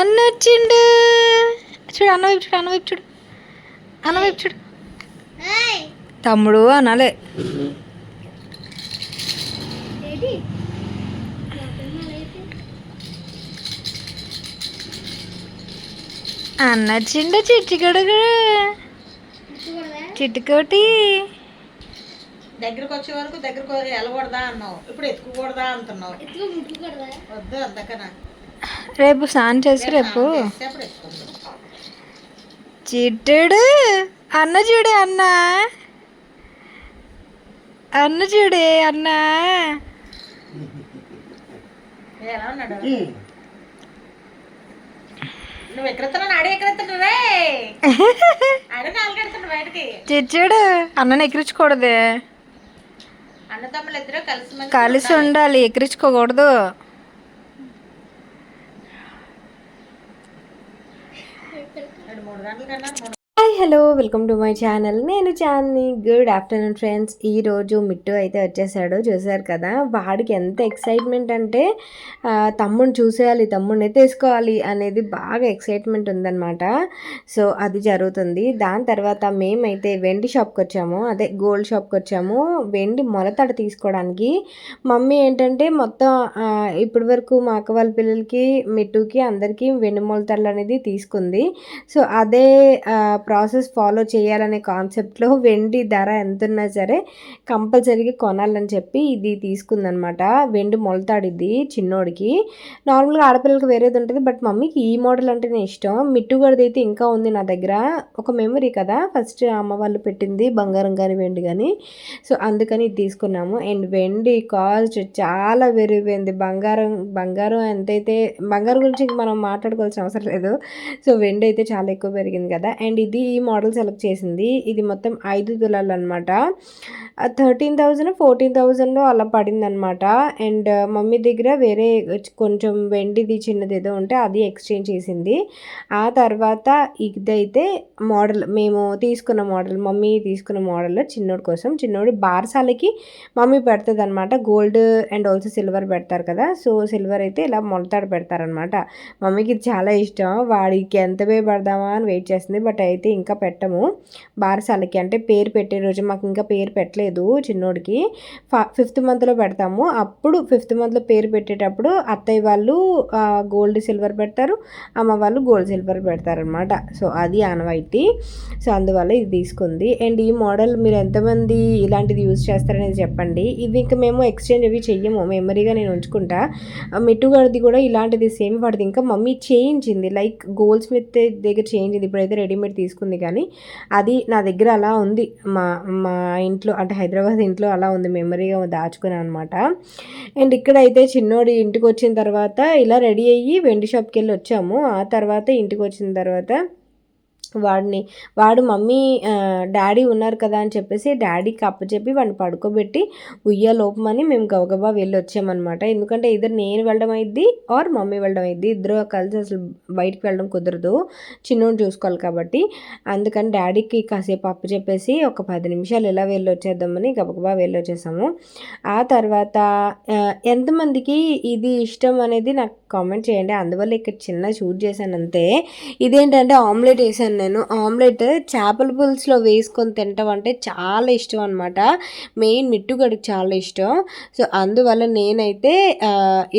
అన్న వచ్చిండు చూడు, అన్న వైపు చూడు, అన్న వైపు చూడు, అన్న వైపు చూడు. తమ్ముడు అనాలే. అన్న వచ్చిండు చిట్టుకొడుగు, చిట్టుకోటి. దగ్గరకు వచ్చే వరకు దగ్గరకు వెళ్ళకూడదా అన్నావు, ఇప్పుడు ఎత్తుకోకూడదా అంటున్నావు. వద్దు అంతకన్నా. రేపు స్నానం చేసి రేపు చిట్టుడు. అన్న చూడే, అన్న అన్న చూడే, అన్న ఎలా ఉన్నాడు? నువ్వు ఎక్కడెత్తున్నావు, ఆడే ఎక్కడెత్తున్నావు రే, ఆడే నాలుగెడుతున్నావు బయటకి. చిచ్చుడు అన్నని ఎక్కిరించకూడదు, అన్నతమ్ములు ఇద్దరు కలిసి ఉండాలి, ఎక్కిరించుకోకూడదు. Hi hello, welcome to my channel. నేను చాందిని. Good afternoon friends. ఈరోజు మిట్టు అయితే వచ్చేసాడు, చూసారు కదా. వాడికి ఎంత ఎక్సైట్మెంట్ అంటే తమ్ముడిని చూసేయాలి, తమ్ముడిని ఎత్తేసుకోవాలి అనేది బాగా ఎక్సైట్మెంట్ ఉందన్నమాట. సో అది జరుగుతుంది. దాని తర్వాత మేమైతే వెండి షాప్కి వచ్చాము, అదే గోల్డ్ షాప్కి వచ్చాము, వెండి మొలతాడు తీసుకోవడానికి. మమ్మీ ఏంటంటే మొత్తం ఇప్పటి వరకు మా అక్క వాళ్ళ పిల్లలకి, మిట్టుకి, అందరికీ వెండి మొలతాడులు అనేది తీసుకుంది. సో అదే ప్రాసెస్ ఫాలో చేయాలనే కాన్సెప్ట్లో వెండి ధర ఎంత ఉన్నా సరే కంపల్సరీగా కొనాలని చెప్పి ఇది తీసుకుందనమాట. వెండి మొలతాడిది చిన్నోడికి. నార్మల్గా ఆడపిల్లలకి వేరేది ఉంటుంది, బట్ మమ్మీకి ఈ మోడల్ అంటేనే ఇష్టం. మిట్టుగడిది అయితే ఇంకా ఉంది నా దగ్గర, ఒక మెమరీ కదా, ఫస్ట్ అమ్మ వాళ్ళు పెట్టింది బంగారం కానీ వెండి కానీ. సో అందుకని ఇది తీసుకున్నాము. అండ్ వెండి కాస్ట్ చాలా పెరిగిపోయింది. బంగారం ఎంతైతే, బంగారం గురించి మనం మాట్లాడుకోవాల్సిన అవసరం లేదు. సో వెండి అయితే చాలా ఎక్కువ పెరిగింది కదా. అండ్ ఇది ఈ మోడల్ సెలెక్ట్ చేసింది. ఇది మొత్తం 5 తులాలు అనమాట. 13,000 14,000 అలా పడింది అనమాట. అండ్ మమ్మీ దగ్గర వేరే కొంచెం వెండిది చిన్నది ఏదో ఉంటే అది ఎక్స్చేంజ్ చేసింది. ఆ తర్వాత ఇదైతే మోడల్ మేము తీసుకున్న మోడల్, మమ్మీ తీసుకున్న మోడల్ చిన్నోడి కోసం. చిన్నోడి బారసాలకి మమ్మీ పెడుతుంది అనమాట. గోల్డ్ అండ్ ఆల్సో సిల్వర్ పెడతారు కదా. సో సిల్వర్ అయితే ఇలా మొలతాడు పెడతారనమాట. మమ్మీకి ఇది చాలా ఇష్టం. వాడికి ఎంత పే పెడదామా అని వెయిట్ చేస్తుంది, బట్ అయితే ఇంకా పెట్టము బారసాలకి. అంటే పేరు పెట్టే రోజు మాకు ఇంకా పేరు పెట్టలేదు చిన్నోడికి. 5th మంత్లో పెడతాము. అప్పుడు 5th మంత్లో పేరు పెట్టేటప్పుడు అత్తయ్య వాళ్ళు గోల్డ్ సిల్వర్ పెడతారు, అమ్మ వాళ్ళు గోల్డ్ సిల్వర్ పెడతారనమాట. సో అది ఆనవాయితీ. సో అందువల్ల ఇది తీసుకుంది. అండ్ ఈ మోడల్ మీరు ఎంతమంది ఇలాంటిది యూజ్ చేస్తారనేది చెప్పండి. ఇవి ఇంకా మేము ఎక్స్చేంజ్ అవి చెయ్యము, మెమరీగా నేను ఉంచుకుంటా. మిట్టుగడిది కూడా ఇలాంటిది సేమ్ వాడిది. ఇంకా మమ్మీ చేయించింది, లైక్ గోల్డ్ స్మిత్ దగ్గర చేయించింది. ఇప్పుడైతే రెడీమేడ్ తీసుకుంది, కానీ అది నా దగ్గర అలా ఉంది. మా ఇంట్లో అంటే హైదరాబాద్ ఇంట్లో అలా ఉంది, మెమరీగా దాచుకున్నాను అనమాట. అండ్ ఇక్కడైతే చిన్నోడి ఇంటికి వచ్చిన తర్వాత ఇలా రెడీ అయ్యి వెండి షాప్కి వెళ్ళి వచ్చాము. ఆ తర్వాత ఇంటికి వచ్చిన తర్వాత వాడు మమ్మీ డాడీ ఉన్నారు కదా అని చెప్పేసి డాడీకి అప్పచెప్పి వాడిని పడుకోబెట్టి ఉయ్యాలోపమని మేము గబగబా వెళ్ళి వచ్చామన్నమాట. ఎందుకంటే ఇద్దరు నేను వెళ్ళడం అయింది ఆర్ మమ్మీ వెళ్ళడం అయింది, ఇద్దరు కలిసి అసలు బయటకు వెళ్ళడం కుదరదు, చిన్నోడు చూసుకోవాలి కాబట్టి. అందుకని డాడీకి కాసేపు అప్పచెప్పేసి ఒక 10 నిమిషాలు ఇలా వెళ్ళి వచ్చేద్దామని గబగబా వెళ్ళి వచ్చేసాము. ఆ తర్వాత ఎంతమందికి ఇది ఇష్టం అనేది నాకు కామెంట్ చేయండి. అందువల్ల ఇక్కడ చిన్న షూట్ చేశాను అంతే. ఇదేంటంటే ఆమ్లెట్ వేసాను నేను. ఆమ్లెట్ చేపల పులుసులో వేసుకొని తింటాం అంటే చాలా ఇష్టం అనమాట. మెయిన్ మిట్టుగడికి చాలా ఇష్టం. సో అందువల్ల నేనైతే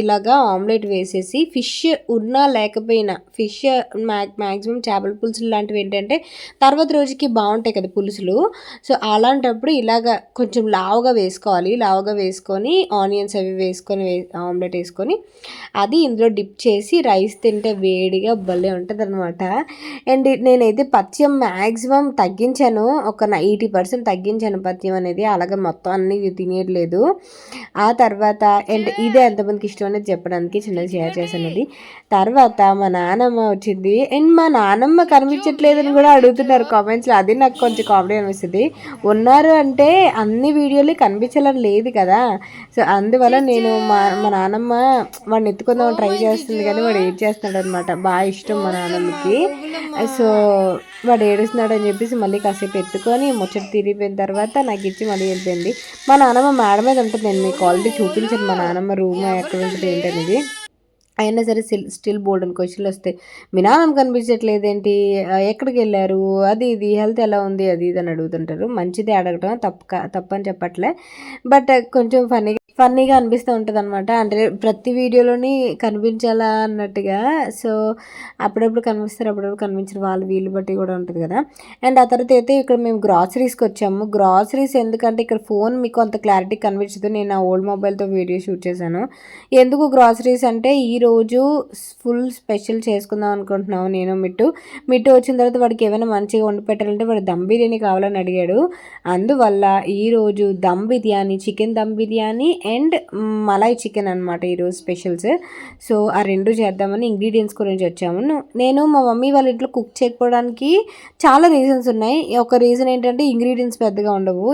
ఇలాగా ఆమ్లెట్ వేసేసి, ఫిష్ ఉన్నా లేకపోయినా, ఫిష్ మ్యాక్సిమం చేపల పులుసులు లాంటివి ఏంటంటే తర్వాత రోజుకి బాగుంటాయి కదా పులుసులు. సో అలాంటప్పుడు ఇలాగా కొంచెం లావుగా వేసుకోవాలి. లావుగా వేసుకొని ఆనియన్స్ అవి వేసుకొని ఆమ్లెట్ వేసుకొని అది ఇందులో డిప్ చేసి రైస్ తింటే వేడిగా భలే ఉంటుంది అనమాట. అండ్ నేనైతే పథ్యం మ్యాక్సిమం తగ్గించాను, ఒక 80% తగ్గించాను పథ్యం అనేది. అలాగే మొత్తం అన్నీ తినేయట్లేదు. ఆ తర్వాత అండ్ ఇదే ఎంతమందికి ఇష్టం అనేది చెప్పడానికి చిన్నది షేర్ చేశాను. తర్వాత మా నానమ్మ వచ్చింది. అండ్ మా నానమ్మ కనిపించట్లేదని కూడా అడుగుతున్నారు కామెంట్స్లో. అది నాకు కొంచెం కామెడీ అనిపిస్తుంది. ఉన్నారు అంటే అన్ని వీడియోలు కనిపించాలని లేదు కదా. సో అందువల్ల నేను మా నానమ్మ వాడిని ఎత్తుకుందాం ట్రై చేస్తుంది, కానీ వాడు ఏడ్ చేస్తున్నాడు అనమాట. బాగా ఇష్టం మా నాన్నమ్మకి. సో వాడు ఏడుస్తున్నాడు అని చెప్పేసి మళ్ళీ కాసేపు ఎత్తుకొని ముచ్చట తిరిగిపోయిన తర్వాత నాకు ఇచ్చి మళ్ళీ వెళ్ళిపోయింది. మా నాన్నమ్మ మేడ మీద ఉంటుంది, నేను మీకు ఆల్రెడీ చూపించాను మా నాన్నమ్మ రూమ్ ఎక్కడ ఉంటుంది ఏంటనేది. అయినా సరే స్టిల్ బోల్డెన్ క్వశ్చన్లు వస్తాయి. మీ నాన్నమ్మ కనిపించట్లేదేంటి, ఎక్కడికి వెళ్ళారు, అది ఇది, హెల్త్ ఎలా ఉంది, అది ఇది అని అడుగుతుంటారు. మంచిదే అడగటం, తప్పని చెప్పట్లే. బట్ కొంచెం ఫన్నీగా అనిపిస్తూ ఉంటుంది అనమాట. అంటే ప్రతి వీడియోలోని కనిపించాలా అన్నట్టుగా. సో అప్పుడప్పుడు కనిపిస్తారు, అప్పుడప్పుడు కనిపించరు, వాళ్ళు వీళ్ళు బట్టి కూడా ఉంటుంది కదా. అండ్ ఆ తర్వాత అయితే ఇక్కడ మేము గ్రాసరీస్కి వచ్చాము. గ్రాసరీస్ ఎందుకంటే ఇక్కడ ఫోన్ మీకు అంత క్లారిటీ కనిపించదు, నేను ఆ ఓల్డ్ మొబైల్తో వీడియో షూట్ చేశాను. ఎందుకు గ్రాసరీస్ అంటే ఈరోజు ఫుల్ స్పెషల్ చేసుకుందాం అనుకుంటున్నాము నేను. మిట్టు వచ్చిన తర్వాత వాడికి ఏమైనా మంచిగా వండి పెట్టాలంటే వాడు దమ్ బిర్యానీ కావాలని అడిగాడు. అందువల్ల ఈరోజు dum biryani, chicken dum biryani and malai chicken అనమాట ఈరోజు స్పెషల్స్. సో ఆ రెండు చేద్దామని ఇంగ్రీడియంట్స్ గురించి వచ్చాము. నేను మా మమ్మీ వాళ్ళ ఇంట్లో కుక్ చేయకపోవడానికి చాలా రీజన్స్ ఉన్నాయి. ఒక రీజన్ ఏంటంటే ఇంగ్రీడియంట్స్ పెద్దగా ఉండవు.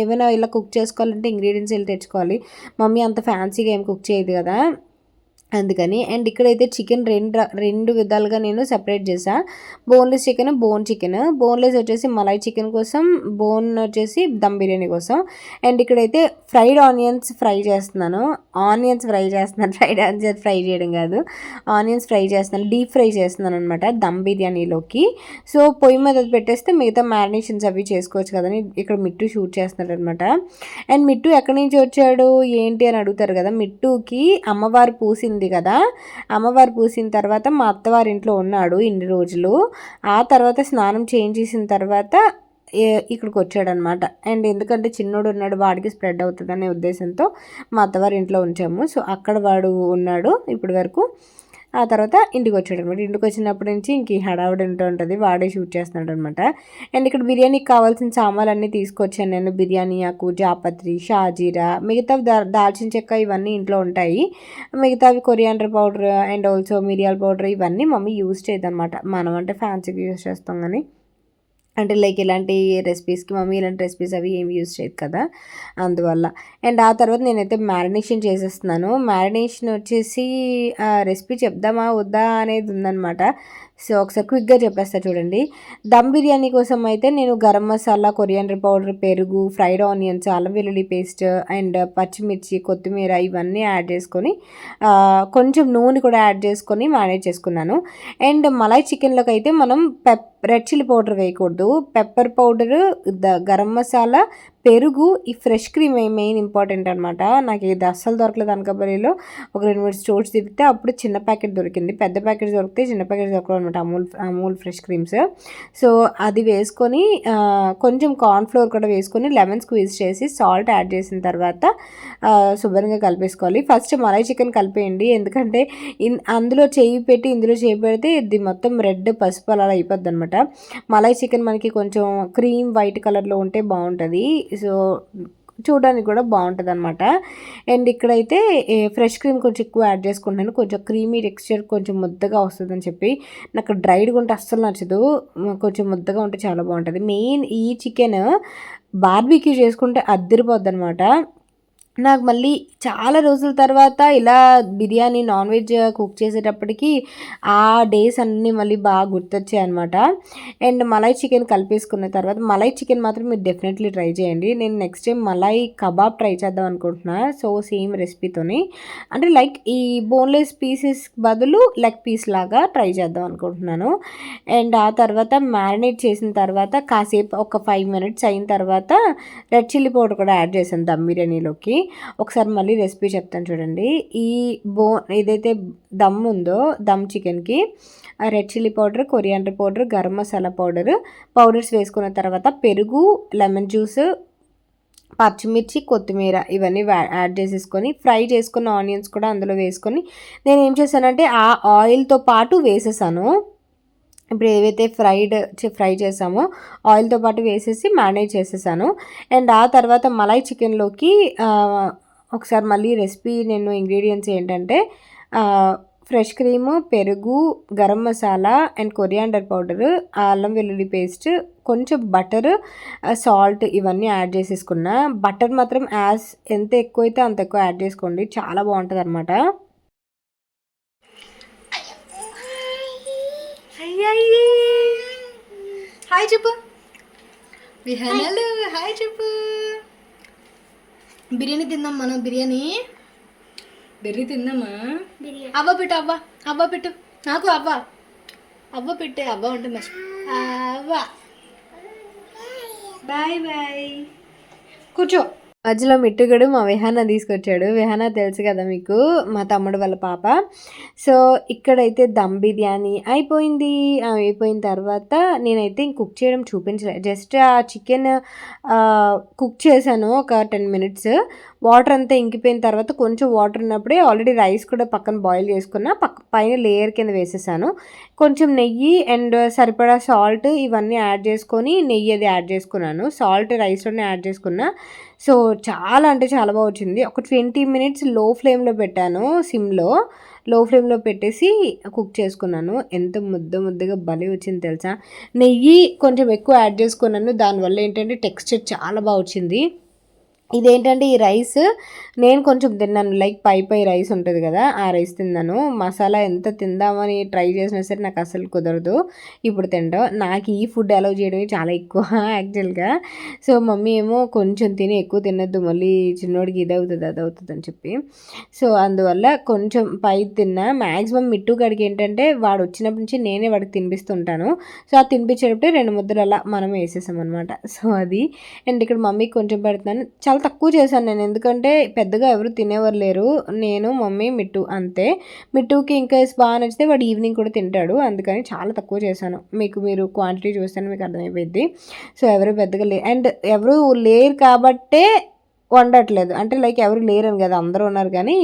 ఏమైనా ఇలా కుక్ చేసుకోవాలంటే ఇంగ్రీడియంట్స్ వెళ్ళి తెచ్చుకోవాలి. మమ్మీ అంత ఫ్యాన్సీగా ఏం కుక్ చేయదు కదా, అందుకని. అండ్ ఇక్కడైతే చికెన్ రెండు విధాలుగా నేను సెపరేట్ చేసా. బోన్లెస్ చికెన్, బోన్లెస్ వచ్చేసి మలాయ్ చికెన్ కోసం, బోన్ వచ్చేసి దమ్ బిర్యానీ కోసం. అండ్ ఇక్కడైతే ఫ్రైడ్ ఆనియన్స్ ఫ్రై చేస్తున్నాను. ఫ్రైడ్ ఆనియన్స్ ఫ్రై చేయడం కాదు, ఆనియన్స్ ఫ్రై చేస్తున్నాను, డీప్ ఫ్రై చేస్తున్నాను అనమాట దమ్ బిర్యానీలోకి. సో పొయ్యి మీద పెట్టేస్తే మిగతా మ్యారినేషన్స్ అవి చేసుకోవచ్చు కదని ఇక్కడ మిట్టు షూట్ చేస్తున్నాడు అనమాట. అండ్ మిట్టు ఎక్కడి నుంచి వచ్చాడు ఏంటి అని అడుగుతారు కదా. మిట్టుకి అమ్మవారు పూసింది కదా, అమ్మవారు పూసిన తర్వాత మా అత్తవారి ఇంట్లో ఉన్నాడు ఇన్ని రోజులు. ఆ తర్వాత స్నానం చేసిన తర్వాత ఇక్కడికి వచ్చాడనమాట. అండ్ ఎందుకంటే చిన్నోడు ఉన్నాడు, వాడికి స్ప్రెడ్ అవుతుంది అనే ఉద్దేశంతో మా అత్తవారి ఇంట్లో ఉంచాము. సో అక్కడ వాడు ఉన్నాడు ఇప్పటి వరకు. ఆ తర్వాత ఇంటికి వచ్చాడు అనమాట. ఇంటికి వచ్చినప్పటి నుంచి ఇంక హడావిడి ఉంటూ ఉంటుంది, వాడే షూట్ చేస్తున్నాడు అనమాట. అండ్ ఇక్కడ బిర్యానీకి కావాల్సిన సామాన్లన్నీ తీసుకొచ్చాను నేను. బిర్యానీ ఆకు, జాపత్రి, షాజీరా, మిగతావి దాల్చిన చెక్క ఇవన్నీ ఇంట్లో ఉంటాయి. మిగతావి కొరియాండర్ పౌడర్ అండ్ ఆల్సో మిరియాల పౌడర్ ఇవన్నీ మమ్మీ యూజ్ చేయదన్నమాట. మనం అంటే ఫ్యాన్సీగా యూజ్ చేస్తాం కానీ, అంటే లైక్ ఇలాంటి రెసిపీస్కి మమ్మీ ఇలాంటి రెసిపీస్ అవి ఏమి యూజ్ చేయదు కదా, అందువల్ల. అండ్ ఆ తర్వాత నేనైతే మ్యారినేషన్ చేసేస్తున్నాను. మ్యారినేషన్ వచ్చేసి రెసిపీ చెప్దామా వద్దా అనేది ఉందన్నమాట. సో ఒకసారి క్విక్గా చెప్పేస్తా చూడండి. దమ్ బిర్యానీ కోసం అయితే నేను గరం మసాలా, కొరియాండర్ పౌడర్, పెరుగు, ఫ్రైడ్ ఆనియన్స్, అల్లం వెల్లుల్లి పేస్ట్ అండ్ పచ్చిమిర్చి, కొత్తిమీర ఇవన్నీ యాడ్ చేసుకొని కొంచెం నూనె కూడా యాడ్ చేసుకొని మ్యారినేట్ చేసుకున్నాను. అండ్ మలాయ్ చికెన్లోకి అయితే మనం రెడ్ చిల్లీ పౌడర్ వేయకూడదు, పెప్పర్ పౌడరు, గరం మసాలా, పెరుగు, ఈ ఫ్రెష్ క్రీమ్ మెయిన్ ఇంపార్టెంట్ అనమాట. నాకు ఇది అస్సలు దొరకలేదు అనకాపల్లిలో. ఒక 2-3 స్టోర్స్ తిప్పితే అప్పుడు చిన్న ప్యాకెట్ దొరికింది, పెద్ద ప్యాకెట్ దొరికితే చిన్న ప్యాకెట్ దొరకదు అనమాట, అమూల్ ఫ్రెష్ క్రీమ్స్. సో అది వేసుకొని కొంచెం కార్న్ఫ్లోర్ కూడా వేసుకొని లెమన్ స్క్వీజ్ చేసి సాల్ట్ యాడ్ చేసిన తర్వాత శుభ్రంగా కలిపేసుకోవాలి. ఫస్ట్ మలాయ్ చికెన్ కలిపేయండి, ఎందుకంటే అందులో చేయి పెట్టి ఇందులో చేయి పెడితే ఇది మొత్తం రెడ్ పసుపు అలా అయిపోద్ది అనమాట. మలాయ్ చికెన్ మనకి కొంచెం క్రీమ్ వైట్ కలర్లో ఉంటే బాగుంటుంది. సో చూడడానికి కూడా బాగుంటుంది అనమాట. అండ్ ఇక్కడైతే ఫ్రెష్ క్రీమ్ కొంచెం ఎక్కువ యాడ్ చేసుకుంటాను, కొంచెం క్రీమీ టెక్స్చర్ కొంచెం ముద్దగా వస్తుందని చెప్పి. నాకు డ్రైడ్గా ఉంటే అస్సలు నచ్చదు, కొంచెం ముద్దగా ఉంటే చాలా బాగుంటుంది. మెయిన్ ఈ చికెన్ బార్బీక్యూ చేసుకుంటే అద్దరిపోద్ది అనమాట. నాకు మళ్ళీ చాలా రోజుల తర్వాత ఇలా బిర్యానీ నాన్ వెజ్ కుక్ చేసేటప్పటికి ఆ డేస్ అన్నీ మళ్ళీ బాగా గుర్తొచ్చాయి అనమాట. అండ్ మలాయ్ చికెన్ కలిపేసుకున్న తర్వాత, మలాయ్ చికెన్ మాత్రం మీరు డెఫినెట్లీ ట్రై చేయండి. నేను next time Malay kebab try చేద్దాం అనుకుంటున్నా. సో సేమ్ రెసిపీతోని, అంటే లైక్ ఈ బోన్లెస్ పీసెస్ బదులు లెగ్ పీస్ లాగా ట్రై చేద్దాం అనుకుంటున్నాను. అండ్ ఆ తర్వాత మ్యారినేట్ చేసిన తర్వాత కాసేపు ఒక 5 minutes అయిన తర్వాత రెడ్ చిల్లీ పౌడర్ కూడా యాడ్ చేశాను దమ్ బిర్యానీలోకి. ఒకసారి మళ్ళీ రెసిపీ చెప్తాను చూడండి. ఈ ఏదైతే దమ్ ఉందో దమ్ చికెన్కి red chilli powder, coriander powder, garam masala powders వేసుకున్న తర్వాత పెరుగు, లెమన్ జ్యూస్, పచ్చిమిర్చి, కొత్తిమీర ఇవన్నీ యాడ్ చేసేసుకొని ఫ్రై చేసుకున్న ఆనియన్స్ కూడా అందులో వేసుకొని నేను ఏం చేశానంటే ఆ ఆయిల్తో పాటు వేసేసాను. ఇప్పుడు ఏవైతే ఫ్రై చేసామో ఆయిల్తో పాటు వేసేసి మ్యారినేట్ చేసేసాను. అండ్ ఆ తర్వాత మలాయ్ చికెన్లోకి ఒకసారి మళ్ళీ రెసిపీ నేను ఇంగ్రీడియంట్స్ ఏంటంటే ఫ్రెష్ క్రీము, పెరుగు, garam masala and coriander powder, అల్లం వెల్లుల్లి పేస్ట్, కొంచెం బటర్, సాల్ట్ ఇవన్నీ యాడ్ చేసేసుకున్నా. బటర్ మాత్రం ఎంత ఎక్కువైతే అంత ఎక్కువ యాడ్ చేసుకోండి, చాలా బాగుంటుంది అనమాట. హాయ్ చెప్పు విహానాలు, హాయ్ చెప్పు. బిర్యానీ తిందాం మనం. బిర్యానీ బెర్రీ తిందామా? అవ్వ పెట్టు, అవ్వ పెట్టు, నాకు అవ్వ పెట్టే, అవ్వ ఉంటుంది. అవ్వ బాయ్ బాయ్, కూర్చో. మధ్యలో మిట్టుగడు మా విహాన తీసుకొచ్చాడు. విహాన తెలుసు కదా మీకు, మా తమ్ముడు వాళ్ళ పాప. సో ఇక్కడైతే దమ్ బిర్యానీ అయిపోయింది. అయిపోయిన తర్వాత నేనైతే కుక్ చేయడం చూపించలేదు, జస్ట్ ఆ చికెన్ కుక్ చేశాను ఒక 10 minutes. వాటర్ అంతా ఇంకిపోయిన తర్వాత కొంచెం వాటర్ ఉన్నప్పుడే ఆల్రెడీ రైస్ కూడా పక్కన బాయిల్ చేసుకున్న, పైన లేయర్ కింద వేసేసాను. కొంచెం నెయ్యి అండ్ సరిపడా సాల్ట్ ఇవన్నీ యాడ్ చేసుకొని, నెయ్యి అది యాడ్ చేసుకున్నాను, సాల్ట్ రైస్లోనే యాడ్ చేసుకున్నా. సో చాలా అంటే చాలా బాగా వచ్చింది. ఒక 20 minutes లో ఫ్లేమ్లో పెట్టాను, లో ఫ్లేమ్లో పెట్టేసి కుక్ చేసుకున్నాను. ఎంత ముద్దగా భలే వచ్చింది తెలుసా. నెయ్యి కొంచెం ఎక్కువ యాడ్ చేసుకున్నాను, దానివల్ల ఏంటంటే టెక్స్చర్ చాలా బాగా వచ్చింది. ఇదేంటంటే ఈ రైస్ నేను కొంచెం తిన్నాను, లైక్ పై రైస్ ఉంటుంది కదా, ఆ రైస్ తిన్నాను. మసాలా ఎంత తిందామని ట్రై చేసినా సరే నాకు అసలు కుదరదు ఇప్పుడు తింటాం. నాకు ఈ ఫుడ్ అలౌ చేయడమే చాలా ఎక్కువ యాక్చువల్గా. సో మమ్మీ ఏమో కొంచెం తిని ఎక్కువ తినద్దు, మళ్ళీ చిన్నోడికి ఇది అవుతుంది అని చెప్పి, సో అందువల్ల కొంచెం పై తిన్నా. మ్యాక్సిమం మిట్టు గడికి ఏంటంటే వాడు వచ్చినప్పటి నుంచి నేనే వాడికి తినిపిస్తుంటాను. సో ఆ తినిపించేటప్పుడు 2 ముద్దలు అలా మనం వేసేసాం అనమాట. సో అది, అండ్ ఇక్కడ మమ్మీకి కొంచెం పెడుతున్నాను. చాలా తక్కువ చేశాను నేను, ఎందుకంటే పెద్దగా ఎవరు తినేవారు లేరు, నేను మమ్మీ మిట్టు అంతే. మిట్టుకి ఇంకా బాగా నచ్చితే వాడు ఈవినింగ్ కూడా తింటాడు, అందుకని చాలా తక్కువ చేశాను. మీరు క్వాంటిటీ చూస్తే మీకు అర్థమైపోయింది. సో ఎవరు పెద్దగా అండ్ ఎవరు లేరు కాబట్టే వండట్లేదు, అంటే లైక్ ఎవరు లేరని కదా, అందరూ ఉన్నారు కానీ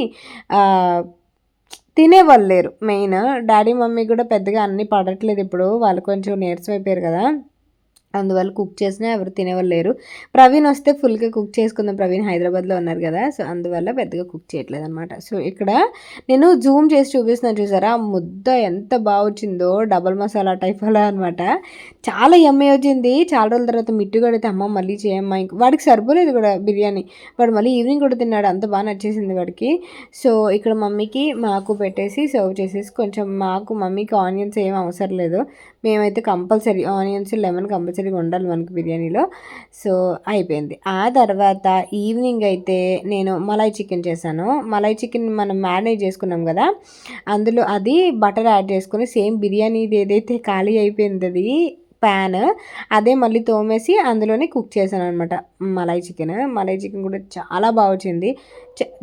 తినేవాళ్ళు లేరు. మెయిన్ డాడీ మమ్మీ కూడా పెద్దగా అన్నీ పడట్లేదు ఇప్పుడు, వాళ్ళు కొంచెం నీరసం అయిపోయారు కదా, అందువల్ల కుక్ చేసినా ఎవరు తినేవాళ్ళు లేరు. ప్రవీణ్ వస్తే ఫుల్గా కుక్ చేసుకుందాం, ప్రవీణ్ హైదరాబాద్లో ఉన్నారు కదా, సో అందువల్ల పెద్దగా కుక్ చేయట్లేదు అనమాట. సో ఇక్కడ నేను జూమ్ చేసి చూపిస్తున్నాను, చూసారా ముద్ద ఎంత బాగా వచ్చిందో, డబల్ మసాలా టైప్ అలా అనమాట. చాలా యమ్మీ వచ్చింది. చాలా రోజుల తర్వాత మిట్టు కడితే అమ్మ మళ్ళీ చేయమ్మా, ఇంక వాడికి సరిపోలేదు కూడా బిర్యానీ, వాడు మళ్ళీ ఈవినింగ్ కూడా తిన్నాడు, అంత బాగా నచ్చేసింది వాడికి. సో ఇక్కడ మమ్మీకి మాకు పెట్టేసి సర్వ్ చేసేసి, కొంచెం మమ్మీకి ఆనియన్స్ ఏం అవసరం లేదు, మేమైతే కంపల్సరీ ఆనియన్స్ లెమన్ కంపల్సరీగా ఉండాలి మనకి బిర్యానీలో. సో అయిపోయింది. ఆ తర్వాత ఈవినింగ్ అయితే నేను మలై చికెన్ చేశాను. మలై చికెన్ మనం మ్యారినేట్ చేసుకున్నాం కదా, అందులో అది బటర్ యాడ్ చేసుకొని, సేమ్ బిర్యానీది ఏదైతే ఖాళీ అయిపోయింది అది ప్యాన్, అదే మళ్ళీ తోమేసి అందులోనే కుక్ చేశాను అనమాట మలై చికెన్ కూడా చాలా బాగా వచ్చింది.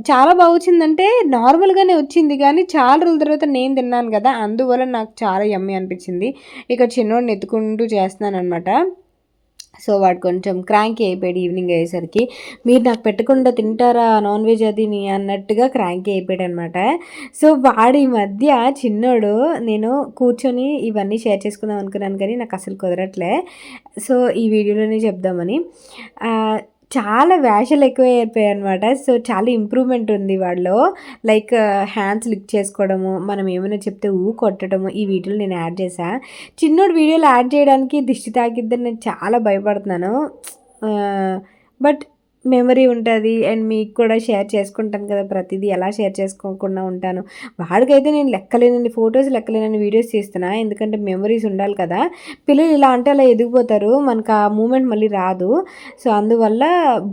చాలా బాగా వచ్చిందంటే నార్మల్గానే వచ్చింది, కానీ చాలా రోజుల తర్వాత నేను తిన్నాను కదా, అందువల్ల నాకు చాలా యమ్మీ అనిపించింది. ఇక చిన్నోడిని ఎత్తుకుంటూ చేస్తున్నాను అనమాట. సో వాడు కొంచెం క్రాంకీ అయిపోయాడు ఈవినింగ్ అయ్యేసరికి, మీరు నాకు పెట్టకుండా తింటారా నాన్ వెజ్ అది అన్నట్టుగా క్రాంకీ అయిపోయాడు అనమాట. సో వాడు ఈ మధ్య చిన్నోడు, నేను కూర్చొని ఇవన్నీ షేర్ చేసుకుందాం అనుకున్నాను కానీ నాకు అసలు కుదరట్లే, సో ఈ వీడియోలోనే చెప్దామని. చాలా వేషాలు ఎక్కువ అయిపోయాయి అనమాట. సో చాలా ఇంప్రూవ్మెంట్ ఉంది వాడిలో, లైక్ హ్యాండ్స్ లిక్ చేసుకోవడము, మనం ఏమైనా చెప్తే కొట్టడము, ఈ వీడియోలు నేను యాడ్ చేశా. చిన్నోడు వీడియోలు యాడ్ చేయడానికి దిష్టి తాకిద్దని నేను చాలా భయపడుతున్నాను, బట్ మెమరీ ఉంటుంది అండ్ మీకు కూడా షేర్ చేసుకుంటాను కదా, ప్రతిదీ ఎలా షేర్ చేసుకోకుండా ఉంటాను. వాడికైతే నేను లెక్కలేనని ఫొటోస్, లెక్కలేనని వీడియోస్ తీస్తున్నా, ఎందుకంటే మెమరీస్ ఉండాలి కదా. పిల్లలు ఇలా అంటే అలా ఎదిగిపోతారు, మనకు ఆ మూమెంట్ మళ్ళీ రాదు. సో అందువల్ల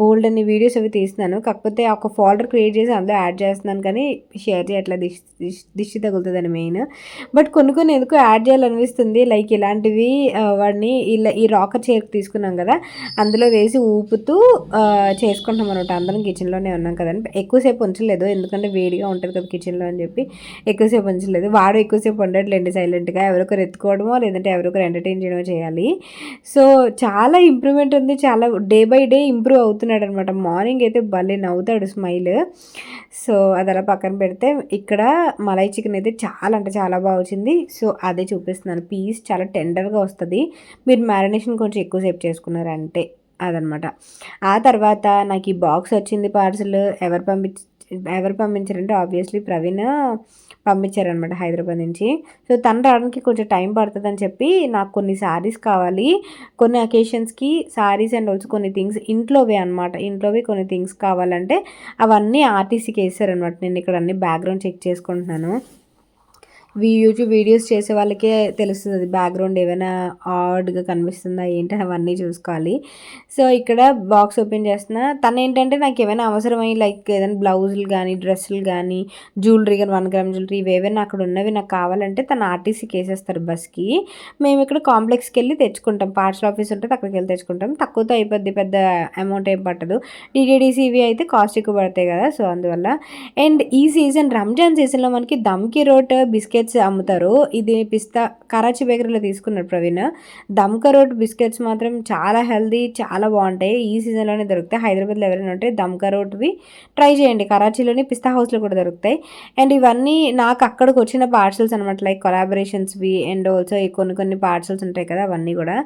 బోల్డ్ అన్ని వీడియోస్ అవి తీస్తున్నాను, కాకపోతే ఒక ఫోల్డర్ క్రియేట్ చేసి అందులో యాడ్ చేస్తున్నాను, కానీ షేర్ చేయట్లేదు, దిష్టి తగులుతుందని మెయిన్. బట్ కొన్ని ఎందుకు యాడ్ చేయాలనిపిస్తుంది, లైక్ ఇలాంటివి. వాడిని ఇలా ఈ రాకర్ చైర్ తీసుకున్నాం కదా, అందులో వేసి ఊపుతూ చేసుకుంటాం అనమాట. అందరం కిచెన్లోనే ఉన్నాం కదండి, ఎక్కువసేపు ఉంచలేదు, ఎందుకంటే వేడిగా ఉంటుంది కదా కిచెన్లో అని చెప్పి ఎక్కువసేపు ఉంచలేదు. వాడు ఎక్కువసేపు ఉండట్లేండి, సైలెంట్గా ఎవరొకరు ఎత్తుకోవడమో లేదంటే ఎవరొకరు ఎంటర్టైన్ చేయడమో చేయాలి. సో చాలా ఇంప్రూవ్మెంట్ ఉంది, చాలా డే బై డే ఇంప్రూవ్ అవుతున్నాడు అనమాట. మార్నింగ్ అయితే భలే నవ్వుతాడు, స్మైల్. సో అది అలా పక్కన పెడితే, ఇక్కడ మలై చికెన్ అయితే చాలా అంటే చాలా బాగా వచ్చింది. సో అదే చూపిస్తున్నాను, పీస్ చాలా టెండర్గా వస్తుంది, మీరు మ్యారినేషన్ కొంచెం ఎక్కువసేపు చేసుకున్నారంటే అదనమాట. ఆ తర్వాత నాకు ఈ బాక్స్ వచ్చింది పార్సల్, ఎవరు పంపించారంటే ఆబ్వియస్లీ ప్రవీణ్ పంపించారనమాట హైదరాబాద్ నుంచి. సో తను రావడానికి కొంచెం టైం పడుతుందని చెప్పి, నాకు కొన్ని శారీస్ కావాలి, కొన్ని అకేషన్స్కి శారీస్ అండ్ ఆల్సో కొన్ని థింగ్స్ ఇంట్లోవే అనమాట, ఇంట్లోవి కొన్ని థింగ్స్ కావాలంటే అవన్నీ ఆర్టీసీకి వేసారనమాట. నేను ఇక్కడ అన్ని బ్యాక్గ్రౌండ్ చెక్ చేసుకుంటున్నాను. యూట్యూబ్ వీడియోస్ చేసే వాళ్ళకే తెలుస్తుంది బ్యాక్గ్రౌండ్ ఏమైనా ఆడ్గా కనిపిస్తుందా ఏంటి అవన్నీ చూసుకోవాలి. సో ఇక్కడ బాక్స్ ఓపెన్ చేస్తున్నా. తను ఏంటంటే నాకు ఏమైనా అవసరమై లైక్ ఏదైనా బ్లౌజులు కానీ డ్రెస్సులు కానీ జ్యువెలరీ కానీ 1 గ్రామ్ జ్యువెలరీ ఇవేవైనా అక్కడ ఉన్నవి నాకు కావాలంటే తను ఆర్టీసీకి వేసేస్తారు బస్కి. మేము ఇక్కడ కాంప్లెక్స్కి వెళ్ళి తెచ్చుకుంటాం. పార్సల్ ఆఫీస్ ఉంటుంది, అక్కడికి వెళ్ళి తెచ్చుకుంటాం. తక్కువతో అయిపోద్ది, పెద్ద అమౌంట్ ఏం పట్టదు. టీటీడీసీ ఇవి అయితే కాస్ట్ ఎక్కువ పడతాయి కదా, సో అందువల్ల. అండ్ ఈ సీజన్ రంజాన్ సీజన్లో మనకి దమ్కి రోట్ బిస్కెట్స్ అమ్ముతారు. ఇది పిస్తా కరాచీ బేకరీలో తీసుకున్నాడు ప్రవీణ్. దమ్కా రోట్ బిస్కెట్స్ మాత్రం చాలా హెల్దీ, చాలా బాగుంటాయి. ఈ సీజన్లోనే దొరుకుతాయి. హైదరాబాద్లో ఎవరైనా ఉంటే దమ్కా రోట్వి ట్రై చేయండి. కరాచీలోని పిస్తా హౌస్లో కూడా దొరుకుతాయి. అండ్ ఇవన్నీ నాకు అక్కడికి వచ్చిన పార్సల్స్ అనమాట, లైక్ కొలాబరేషన్స్వి అండ్ ఆల్సో కొన్ని పార్సల్స్ ఉంటాయి కదా అవన్నీ కూడా.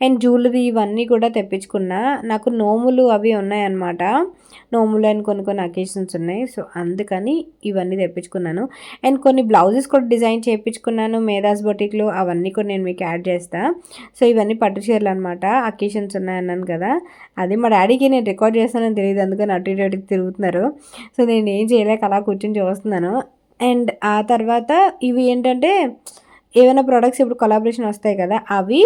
అండ్ జ్యువెలరీ ఇవన్నీ కూడా తెప్పించుకున్నా. నాకు నోములు అవి ఉన్నాయన్నమాట. నోములు అండ్ కొన్ని అకేషన్స్ ఉన్నాయి, సో అందుకని ఇవన్నీ తెప్పించుకున్నాను. అండ్ కొన్ని బ్లౌజెస్ కూడా డిజైన్ చేయించుకున్నాను మేధాస్ బొటిక్లో. అవన్నీ కూడా నేను మీకు యాడ్ చేస్తాను. సో ఇవన్నీ పట్టు చీరలు అనమాట. అకేషన్స్ ఉన్నాయన్నాను కదా, అది మా డాడీకి నేను రికార్డ్ చేస్తానని తెలియదు, అందుకని అటు ఇటు తిరుగుతున్నారు. సో నేను ఏం చేయలేక అలా కూర్చొని చూస్తున్నాను. అండ్ ఆ తర్వాత ఇవి ఏంటంటే ఏమైనా ప్రోడక్ట్స్ ఇప్పుడు కొలాబరేషన్ వస్తాయి కదా, అవి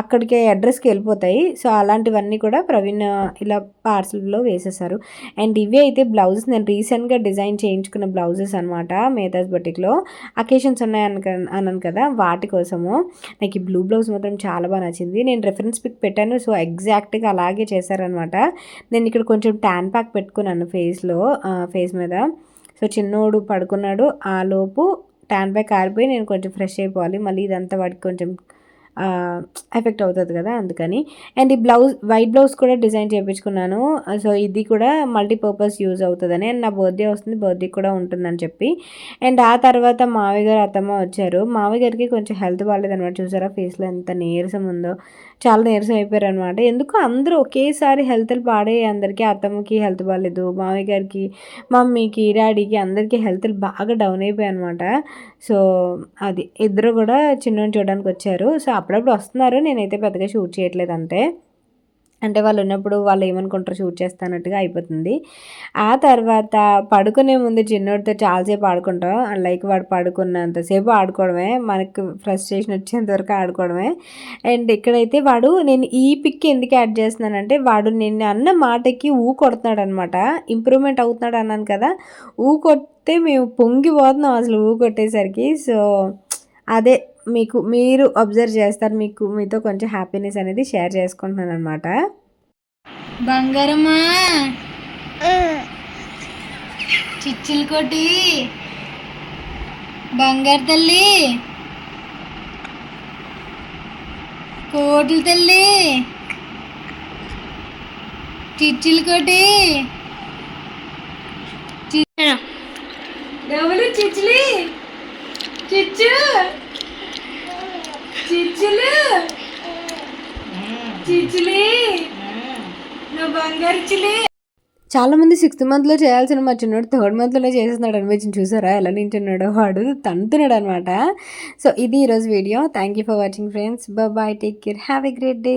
అక్కడికి అడ్రస్కి వెళ్ళిపోతాయి. సో అలాంటివన్నీ కూడా ప్రవీణ్ ఇలా పార్సల్లో వేసేసారు. అండ్ ఇవి అయితే బ్లౌజెస్ నేను రీసెంట్గా డిజైన్ చేయించుకున్న బ్లౌజెస్ అనమాట మేధాస్ బొటిక్లో. అకేషన్స్ అన్నాను కదా, వాటి కోసము. నాకు ఈ బ్లూ బ్లౌజ్ మాత్రం చాలా బాగా నచ్చింది. నేను రెఫరెన్స్ పిక్ పెట్టాను, సో ఎగ్జాక్ట్గా అలాగే చేశారనమాట. నేను ఇక్కడ కొంచెం ట్యాన్ ప్యాక్ పెట్టుకున్నాను ఫేస్ మీద. సో చిన్నోడు పడుకున్నాడు, ఆ లోపు ట్యాన్ ప్యాక్ ఆరిపోయి నేను కొంచెం ఫ్రెష్ అయిపోవాలి. మళ్ళీ ఇదంతా వాడికి కొంచెం ఎఫెక్ట్ అవుతుంది కదా, అందుకని. అండ్ ఈ వైట్ బ్లౌజ్ కూడా డిజైన్ చేయించుకున్నాను. సో ఇది కూడా మల్టీపర్పస్ యూజ్ అవుతుందని. అండ్ నా బర్త్డే వస్తుంది, బర్త్డే కూడా ఉంటుందని చెప్పి. అండ్ ఆ తర్వాత మావయ్య గారు అత్తమ్మ వచ్చారు. మావయ్య గారికి కొంచెం హెల్త్ బాగాలేదనమాట. చూసారా ఫేస్లో ఎంత నీరసం ఉందో, చాలా నీరసం అయిపోయారు అనమాట. ఎందుకు అందరూ ఒకేసారి హెల్త్లు పాడే, అందరికీ అత్తమ్మకి హెల్త్ బాగాలేదు, మావయ్య గారికి, మమ్మీకి, డాడీకి అందరికీ హెల్త్లు బాగా డౌన్ అయిపోయాయి అనమాట. సో అది ఇద్దరు కూడా చిన్నోని చూడడానికి వచ్చారు. సో అప్పుడప్పుడు వస్తున్నారు, నేనైతే పెద్దగా షూట్ చేయట్లేదు అంతే. అంటే వాళ్ళు ఉన్నప్పుడు వాళ్ళు ఏమనుకుంటారో షూట్ చేస్తానట్టుగా అయిపోతుంది. ఆ తర్వాత పడుకునే ముందు చిన్నోడితో చాలాసేపు ఆడుకుంటాం. లైక్ వాడు పడుకున్నంతసేపు ఆడుకోవడమే, మనకు ఫ్రస్ట్రేషన్ వచ్చేంత వరకు ఆడుకోవడమే. అండ్ ఇక్కడైతే వాడు, నేను ఈ పిక్ ఎందుకు యాడ్ చేస్తున్నానంటే, వాడు నేను అన్న మాటకి కొడుతున్నాడు అనమాట. ఇంప్రూవ్మెంట్ అవుతున్నాడు అన్నాను కదా, కొడితే మేము పొంగిపోతున్నాం అసలు కొట్టేసరికి. సో అదే మీరు అబ్జర్వ్ చేస్తారు, మీతో కొంచెం హ్యాపీనెస్ అనేది షేర్ చేసుకుంటున్నాను అనమాట. బంగారమ్మా, చిచ్చులు కొట్టి బంగారు తల్లి, కోట్ల తల్లి, చిచ్చులు కొట్టి డబ్బులు చిచ్చులి, చిచ్చు చిచ్చులు, చిచ్చులి, నువ్వు బంగారు చిలి. చాలామంది 6th మంత్లో చేయాల్సిన మా చిన్నోడు 3rd మంత్లోనే చేసేస్తున్నాడు అనిపించింది. చూసారా ఎలా నించున్నాడో, వాడు తంతున్నాడు అనమాట. సో ఇది ఈరోజు వీడియో. Thank you for watching friends. Bye, take care, have a great day.